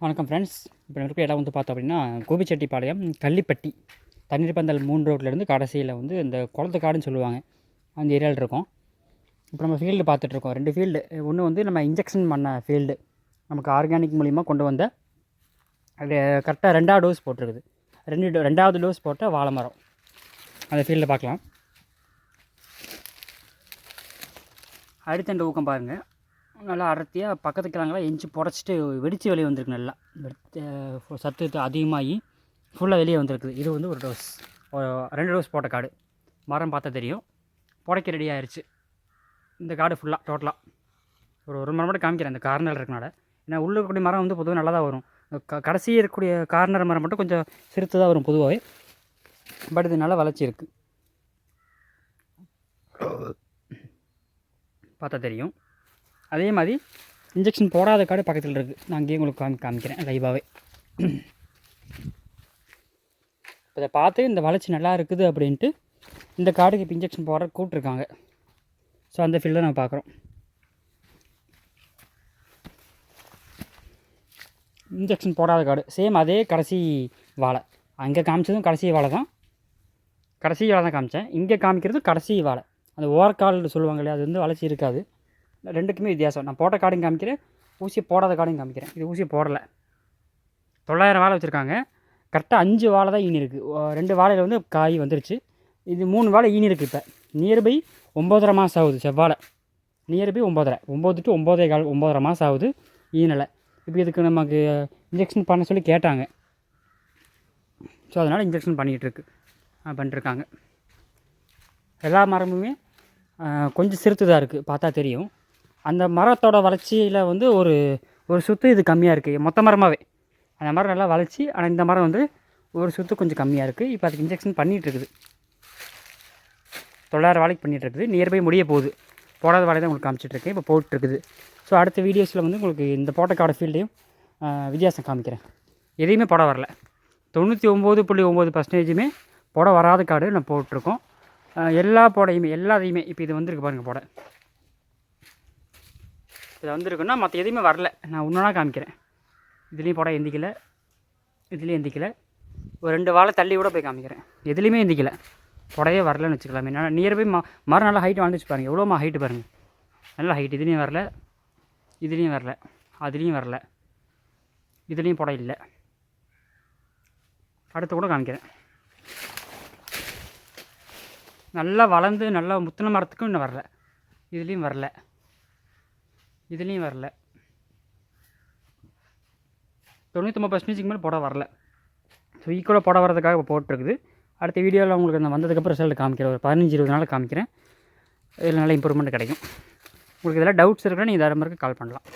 வணக்கம் ஃப்ரெண்ட்ஸ். இப்போ இருக்க இடம் வந்து பார்த்தோம் அப்படின்னா கோபிச்செட்டிப்பாளையம் கள்ளிப்பட்டி தண்ணீர் பந்தல் 3 ரோட்லேருந்து கடைசியில் வந்து இந்த குளத்துக்காடுன்னு சொல்லுவாங்க, அந்த ஏரியாவில் இருக்கோம். இப்போ நம்ம ஃபீல்டு பார்த்துட்ருக்கோம். 2 ஃபீல்டு. ஒன்று வந்து நம்ம இன்ஜெக்ஷன் பண்ண ஃபீல்டு, நமக்கு ஆர்கானிக் மூலிமா கொண்டு வந்த அது கரெக்டாக 2வது டோஸ் போட்டிருக்குது. 2வது டோஸ் போட்ட வாழை மரம் அந்த ஃபீல்டில் பார்க்கலாம். அடித்தண்டு ஊக்கம் பாருங்கள், நல்லா அடர்த்தியாக பக்கத்து கிழங்கெல்லாம் எஞ்சி புடச்சிட்டு வெடித்து வெளியே வந்திருக்கு. நல்லா சத்து அதிகமாகி ஃபுல்லாக வெளியே வந்திருக்குது. இது வந்து ஒரு டோஸ், 2 டோஸ் போட்ட காடு. மரம் பார்த்தா தெரியும், புடைக்க ரெடி ஆயிடுச்சு இந்த காடு ஃபுல்லாக. டோட்டலாக ஒரு மரம் மட்டும் காமிக்கிறேன், இந்த கார்னர் இருக்கனால. ஏன்னா உள்ள இருக்கக்கூடிய மரம் வந்து பொதுவாக நல்லா தான் வரும். கடைசி இருக்கக்கூடிய கார்னர் மரம் மட்டும் கொஞ்சம் சிறுத்து தான் வரும் பொதுவாகவே, பட் இது நல்லா வளர்ச்சி இருக்குது, பார்த்தா தெரியும். அதே மாதிரி இன்ஜெக்ஷன் போடாத காடு பக்கத்தில் இருக்குது. நான் அங்கேயும் உங்களுக்கு காமிக்கிறேன் லைவாகவே. இப்போ இதை பார்த்து இந்த வளர்ச்சி நல்லா இருக்குது அப்படின்ட்டு இந்த காடுக்கு இப்போ இன்ஜெக்ஷன் போடுற கூப்பிட்ருக்காங்க. ஸோ அந்த ஃபீல்டில் நம்ம பார்க்குறோம். இன்ஜெக்ஷன் போடாத காடு சேம் அதே கடைசி வாழை. அங்கே காமிச்சதும் கடைசி வாழை தான், காமித்தேன். இங்கே காமிக்கிறது கடைசி வாழை. அந்த ஓரக்கால் சொல்லுவாங்க இல்லையா, அது வந்து வளர்ச்சி இருக்காது. 2க்குமே வித்தியாசம். நான் போட்ட காடையும் காமிக்கிறேன், ஊசியை போடாத காடையும் காமிக்கிறேன். இது ஊசியை போடலை. 900 வாழை வச்சுருக்காங்க. கரெக்டாக 5 வாழை தான் ஈனி இருக்குது. 2 வாழையில் வந்து காய் வந்துருச்சு. இது 3 வாழை ஈனி இருக்குது. இப்போ நியர்பை 9.5 மாதம் ஆகுது. செவ்வாழை நியர்பை 9.5, 9 to 9.25, 9.5 மாதம் ஆகுது ஈனலை. இப்போ இதுக்கு நமக்கு இன்ஜெக்ஷன் பண்ண சொல்லி கேட்டாங்க. ஸோ அதனால் இன்ஜெக்ஷன் பண்ணிகிட்ருக்காங்க. எல்லா மரமுமே கொஞ்சம் சிறுத்துதாக இருக்குது, பார்த்தா தெரியும். அந்த மரத்தோட வளர்ச்சியில் வந்து ஒரு சுற்று இது கம்மியாக இருக்குது. மொத்த மரமாகவே அந்த மரம் நல்லா வளர்ச்சி, ஆனால் இந்த மரம் வந்து ஒரு சுற்று கொஞ்சம் கம்மியாக இருக்குது. இப்போ அதுக்கு இன்ஜெக்ஷன் பண்ணிகிட்ருக்குது. 900 வாழைக்கு பண்ணிகிட்ருக்குது. நியர்பை முடிய போகுது. போடாத வாழை தான் உங்களுக்கு காமிச்சிட்ருக்கேன், இப்போ போட்டுருக்குது. ஸோ அடுத்த வீடியோஸில் வந்து உங்களுக்கு இந்த போட்டக்காடு ஃபீல்டையும் வித்தியாசம் காமிக்கிறேன். எதையுமே போட வரல. 99.9% போட வராத காடு நான் போட்டிருக்கோம். எல்லாத்தையுமே இப்போ இது வந்துருக்கு பாருங்கள். போட இது வந்துருக்குன்னா மற்ற எதுவுமே வரல. நான் ஒன்றா காமிக்கிறேன். இதுலேயும் போட எந்திக்கலை, இதுலேயும் எந்திக்கலை. ஒரு 2 வாழை தள்ளி கூட போய் காமிக்கிறேன். எதுலேயுமே எந்திக்கலை, புடையே வரலன்னு வச்சுக்கலாமே. நான் நியர்பை மரம் நல்லா ஹைட் வாழ்ந்துச்சு பாருங்கள். எவ்வளோமா ஹைட்டு பாருங்கள், நல்லா ஹைட். இதுலேயும் வரல, இதுலேயும் வரல, அதுலேயும் வரல, இதுலேயும் புடை இல்லை. அடுத்து கூட காமிக்கிறேன். நல்லா வளர்ந்து நல்லா முத்தின மரத்துக்கும் இன்னும் வரல. இதுலேயும் வரல, இதுலேயும் வரல. 99% மேலே போட வரல. ஸோ ஈக்குவலாக போட வரதுக்காக இப்போ போட்டிருக்குது. அடுத்த வீடியோவில் உங்களுக்கு நான் வந்ததுக்கப்புறம் ரிசல்ட் காமிக்கிறேன். ஒரு 15-20 நாள் காமிக்கிறேன். இதில் நல்ல இம்ப்ரூவ்மெண்ட் கிடைக்கும். உங்களுக்கு இதெல்லாம் டவுட்ஸ் இருக்குன்னா நீங்கள் தாராளமாக கால் பண்ணலாம்.